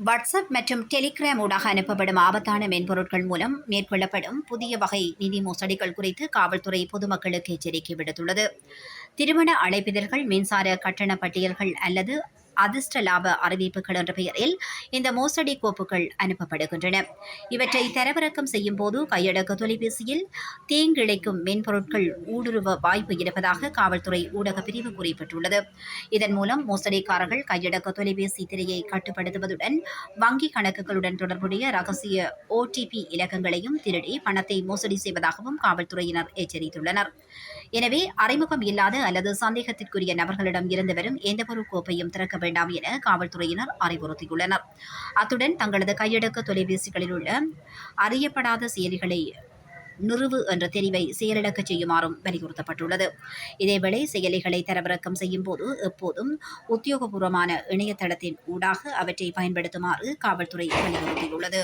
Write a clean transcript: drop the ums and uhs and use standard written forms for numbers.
WhatsApp மற்றும் Telegram ஊடாக அனுப்பப்படும் ஆபத்தான மென்பொருட்கள் மூலம் மேற்கொள்ளப்படும் புதிய வகை நிதி மோசடிகள் குறித்து காவல்துறை பொதுமக்களுக்கு எச்சரிக்கை விடுத்துள்ளது. திருமண அழைப்பிதழ்கள், மின்சார கட்டண பட்டியல்கள் அல்லது அதிர்ஷ்ட லாப அறிவிப்புகள் என்ற பெயரில் இந்த மோசடி கோப்புகள் அனுப்பப்படுகின்றன. இவற்றை தரவிறக்கம் செய்யும் போது கையடக்க தொலைபேசியில் தீங்கிழைக்கும் மென்பொருட்கள் ஊடுருவ வாய்ப்பு இருப்பதாக காவல்துறை ஊடக பிரிவு குறிப்பிட்டுள்ளது. இதன் மூலம் மோசடிக்காரர்கள் கையடக்க தொலைபேசி திரையை கட்டுப்படுத்துவதுடன் வங்கி கணக்குகளுடன் தொடர்புடைய ரகசிய OTP இலக்கங்களையும் திருடி பணத்தை மோசடி செய்வதாகவும் காவல்துறையினர் எச்சரித்துள்ளனர். எனவே அறிமுகம் இல்லாத அல்லது சந்தேகத்திற்குரிய நபர்களிடம் இருந்து வரும் எந்தவொரு கோப்பையும் திறக்க வேண்டாம் என காவல்துறையினர் அறிவுறுத்தியுள்ளனர். அத்துடன் தங்களது கையடக்க தொலைபேசிகளில் உள்ள அறியப்படாத செயலிகளை நிறுவு என்ற தெரிவை செயலிழக்க செய்யுமாறும் வலியுறுத்தப்பட்டுள்ளது. இதேவேளை செயலிகளை தரவிறக்கம் செய்யும் போது எப்போதும் உத்தியோகபூர்வமான இணையதளத்தின் ஊடாக அவற்றை பயன்படுத்துமாறு காவல்துறை வலியுறுத்தியுள்ளது.